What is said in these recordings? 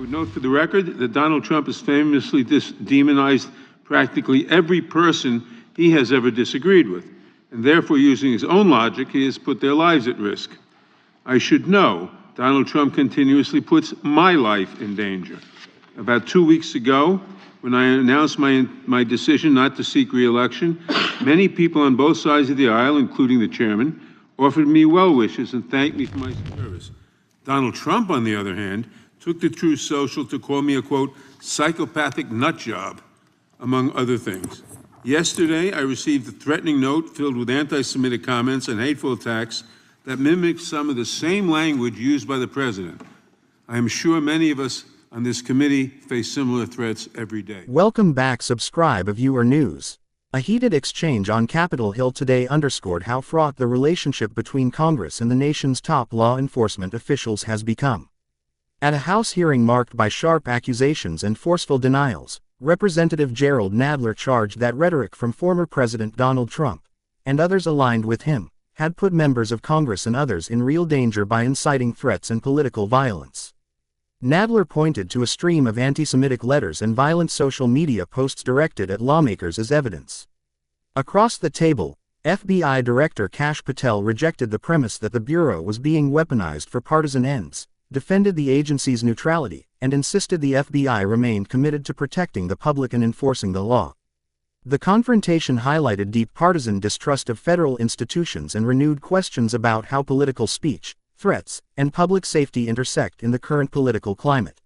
would note for the record that Donald Trump has famously demonized practically every person he has ever disagreed with, and therefore, using his own logic, he has put their lives at risk. I should know Donald Trump continuously puts my life in danger. About 2 weeks ago, when I announced my decision not to seek re-election, many people on both sides of the aisle, including the chairman, offered me well wishes and thanked me for my service. Donald Trump, on the other hand, took to Truth Social to call me a, quote, psychopathic nut job, among other things. Yesterday, I received a threatening note filled with anti-Semitic comments and hateful attacks that mimicked some of the same language used by the president. I am sure many of us on this committee face similar threats every day. Welcome back. Subscribe if you are news. A heated exchange on Capitol Hill today underscored how fraught the relationship between Congress and the nation's top law enforcement officials has become. At a House hearing marked by sharp accusations and forceful denials, Representative Jerrold Nadler charged that rhetoric from former President Donald Trump, and others aligned with him, had put members of Congress and others in real danger by inciting threats and political violence. Nadler pointed to a stream of anti-Semitic letters and violent social media posts directed at lawmakers as evidence. Across the table, FBI Director Kash Patel rejected the premise that the Bureau was being weaponized for partisan ends, defended the agency's neutrality, and insisted the FBI remained committed to protecting the public and enforcing the law. The confrontation highlighted deep partisan distrust of federal institutions and renewed questions about how political speech, threats, and public safety intersect in the current political climate.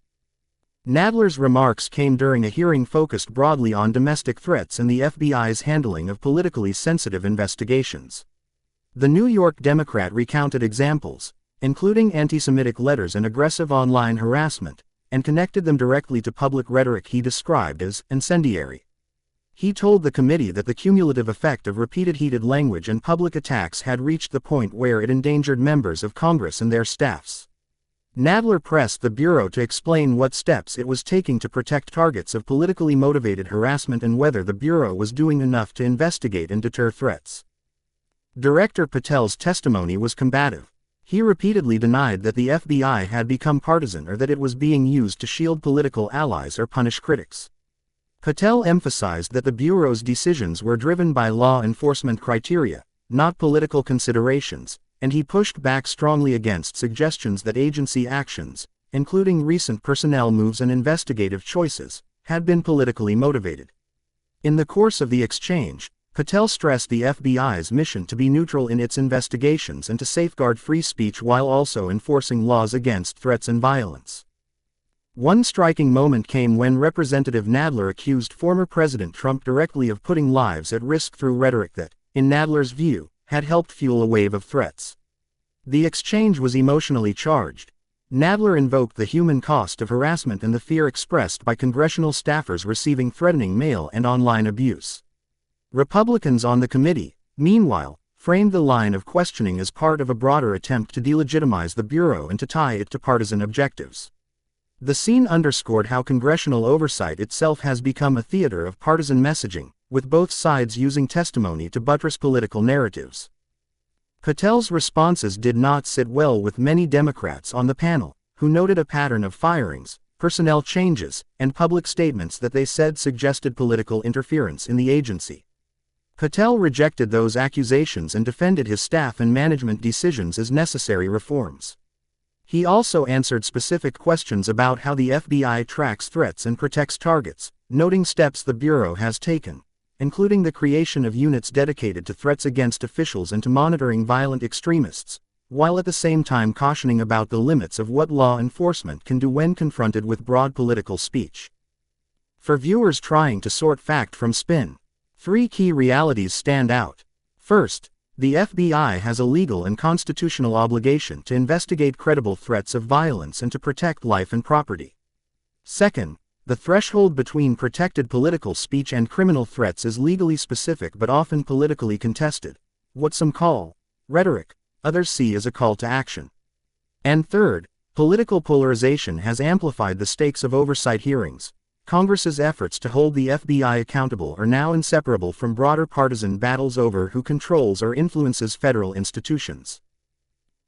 Nadler's remarks came during a hearing focused broadly on domestic threats and the FBI's handling of politically sensitive investigations. The New York Democrat recounted examples, including anti-Semitic letters and aggressive online harassment, and connected them directly to public rhetoric he described as incendiary. He told the committee that the cumulative effect of repeated heated language and public attacks had reached the point where it endangered members of Congress and their staffs. Nadler pressed the Bureau to explain what steps it was taking to protect targets of politically motivated harassment and whether the Bureau was doing enough to investigate and deter threats. Director Patel's testimony was combative. He repeatedly denied that the FBI had become partisan or that it was being used to shield political allies or punish critics. Patel emphasized that the Bureau's decisions were driven by law enforcement criteria, not political considerations, and he pushed back strongly against suggestions that agency actions, including recent personnel moves and investigative choices, had been politically motivated. In the course of the exchange, Patel stressed the FBI's mission to be neutral in its investigations and to safeguard free speech while also enforcing laws against threats and violence. One striking moment came when Representative Nadler accused former President Trump directly of putting lives at risk through rhetoric that, in Nadler's view, had helped fuel a wave of threats. The exchange was emotionally charged. Nadler invoked the human cost of harassment and the fear expressed by congressional staffers receiving threatening mail and online abuse. Republicans on the committee, meanwhile, framed the line of questioning as part of a broader attempt to delegitimize the Bureau and to tie it to partisan objectives. The scene underscored how congressional oversight itself has become a theater of partisan messaging, with both sides using testimony to buttress political narratives. Patel's responses did not sit well with many Democrats on the panel, who noted a pattern of firings, personnel changes, and public statements that they said suggested political interference in the agency. Patel rejected those accusations and defended his staff and management decisions as necessary reforms. He also answered specific questions about how the FBI tracks threats and protects targets, noting steps the Bureau has taken, including the creation of units dedicated to threats against officials and to monitoring violent extremists, while at the same time cautioning about the limits of what law enforcement can do when confronted with broad political speech. For viewers trying to sort fact from spin, 3 key realities stand out. First, the FBI has a legal and constitutional obligation to investigate credible threats of violence and to protect life and property. Second, the threshold between protected political speech and criminal threats is legally specific but often politically contested, what some call rhetoric, others see as a call to action. And third, political polarization has amplified the stakes of oversight hearings. Congress's efforts to hold the FBI accountable are now inseparable from broader partisan battles over who controls or influences federal institutions.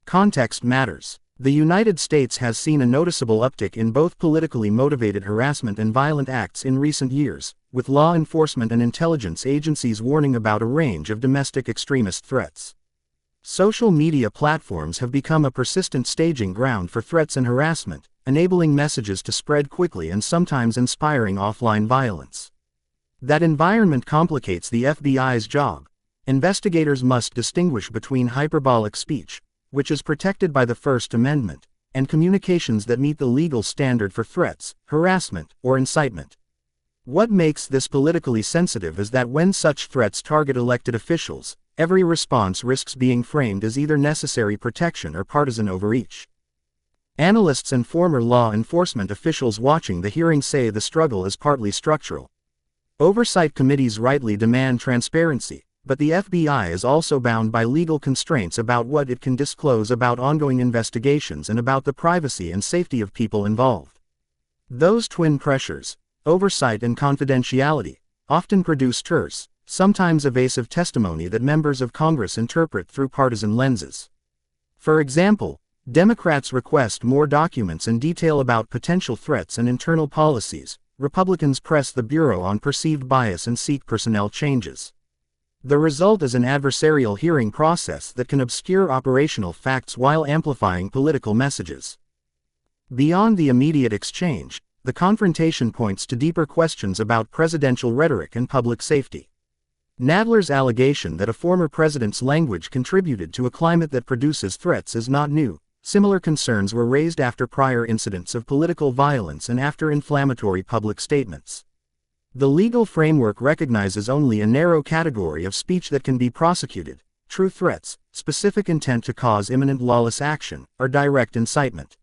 Context matters. The United States has seen a noticeable uptick in both politically motivated harassment and violent acts in recent years, with law enforcement and intelligence agencies warning about a range of domestic extremist threats. Social media platforms have become a persistent staging ground for threats and harassment, enabling messages to spread quickly and sometimes inspiring offline violence. That environment complicates the FBI's job. Investigators must distinguish between hyperbolic speech, which is protected by the First Amendment, and communications that meet the legal standard for threats, harassment, or incitement. What makes this politically sensitive is that when such threats target elected officials, every response risks being framed as either necessary protection or partisan overreach. Analysts and former law enforcement officials watching the hearing say the struggle is partly structural. Oversight committees rightly demand transparency, but the FBI is also bound by legal constraints about what it can disclose about ongoing investigations and about the privacy and safety of people involved. Those twin pressures, oversight and confidentiality, often produce terse, sometimes evasive testimony that members of Congress interpret through partisan lenses. For example, Democrats request more documents and detail about potential threats and internal policies. Republicans press the Bureau on perceived bias and seek personnel changes. The result is an adversarial hearing process that can obscure operational facts while amplifying political messages. Beyond the immediate exchange, the confrontation points to deeper questions about presidential rhetoric and public safety. Nadler's allegation that a former president's language contributed to a climate that produces threats is not new. Similar concerns were raised after prior incidents of political violence and after inflammatory public statements. The legal framework recognizes only a narrow category of speech that can be prosecuted: true threats, specific intent to cause imminent lawless action, or direct incitement.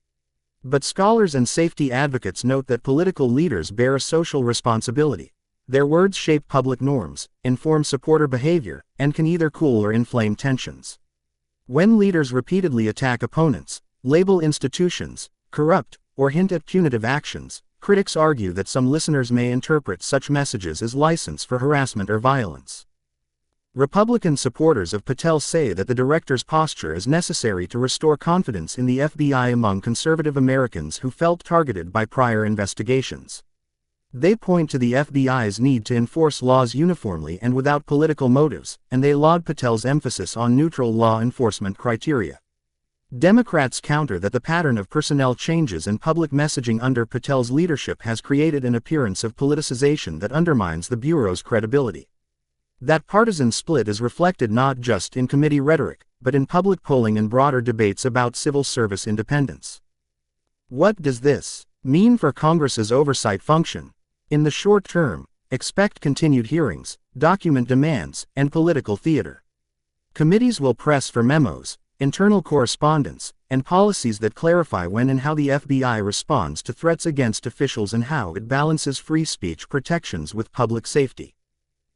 But scholars and safety advocates note that political leaders bear a social responsibility. Their words shape public norms, inform supporter behavior, and can either cool or inflame tensions. When leaders repeatedly attack opponents, label institutions corrupt, or hint at punitive actions, critics argue that some listeners may interpret such messages as license for harassment or violence. Republican supporters of Patel say that the director's posture is necessary to restore confidence in the FBI among conservative Americans who felt targeted by prior investigations. They point to the FBI's need to enforce laws uniformly and without political motives, and they laud Patel's emphasis on neutral law enforcement criteria. Democrats counter that the pattern of personnel changes and public messaging under Patel's leadership has created an appearance of politicization that undermines the Bureau's credibility. That partisan split is reflected not just in committee rhetoric, but in public polling and broader debates about civil service independence. What does this mean for Congress's oversight function? In the short term, expect continued hearings, document demands, and political theater. Committees will press for memos, internal correspondence, and policies that clarify when and how the FBI responds to threats against officials and how it balances free speech protections with public safety.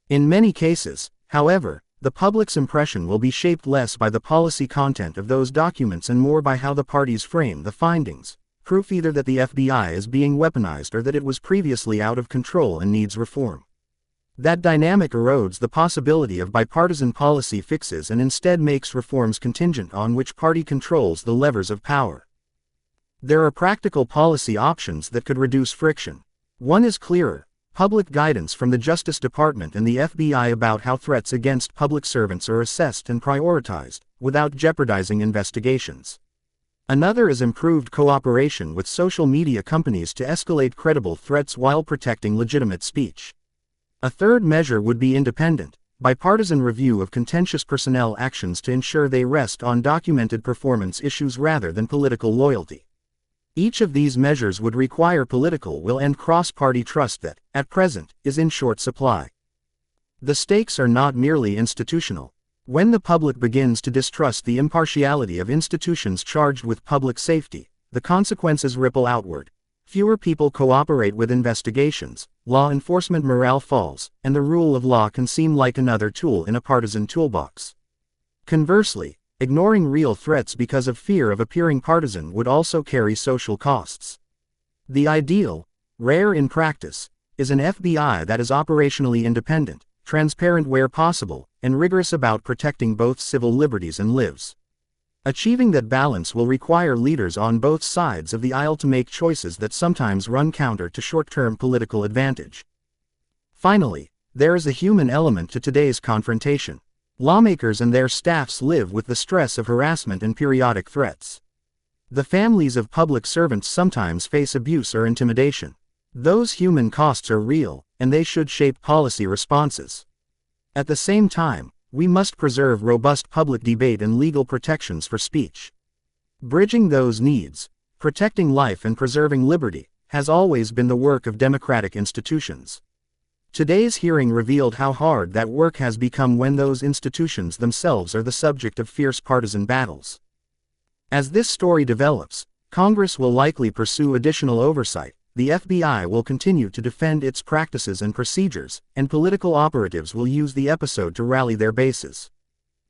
In many cases, however, the public's impression will be shaped less by the policy content of those documents and more by how the parties frame the findings, proof either that the FBI is being weaponized or that it was previously out of control and needs reform. That dynamic erodes the possibility of bipartisan policy fixes and instead makes reforms contingent on which party controls the levers of power. There are practical policy options that could reduce friction. One is clearer: public guidance from the Justice Department and the FBI about how threats against public servants are assessed and prioritized, without jeopardizing investigations. Another is improved cooperation with social media companies to escalate credible threats while protecting legitimate speech. A third measure would be independent, bipartisan review of contentious personnel actions to ensure they rest on documented performance issues rather than political loyalty. Each of these measures would require political will and cross-party trust that, at present, is in short supply. The stakes are not merely institutional. When the public begins to distrust the impartiality of institutions charged with public safety, the consequences ripple outward. Fewer people cooperate with investigations, law enforcement morale falls, and the rule of law can seem like another tool in a partisan toolbox. Conversely, ignoring real threats because of fear of appearing partisan would also carry social costs. The ideal, rare in practice, is an FBI that is operationally independent, transparent where possible, and rigorous about protecting both civil liberties and lives. Achieving that balance will require leaders on both sides of the aisle to make choices that sometimes run counter to short-term political advantage. Finally, there is a human element to today's confrontation. Lawmakers and their staffs live with the stress of harassment and periodic threats. The families of public servants sometimes face abuse or intimidation. Those human costs are real, and they should shape policy responses. At the same time, we must preserve robust public debate and legal protections for speech. Bridging those needs, protecting life and preserving liberty, has always been the work of democratic institutions. Today's hearing revealed how hard that work has become when those institutions themselves are the subject of fierce partisan battles. As this story develops, Congress will likely pursue additional oversight, the FBI will continue to defend its practices and procedures, and political operatives will use the episode to rally their bases.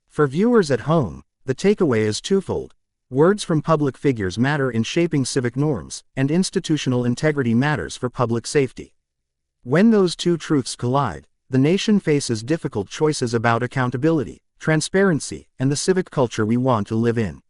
For viewers at home, the takeaway is twofold. Words from public figures matter in shaping civic norms, and institutional integrity matters for public safety. When those two truths collide, the nation faces difficult choices about accountability, transparency, and the civic culture we want to live in.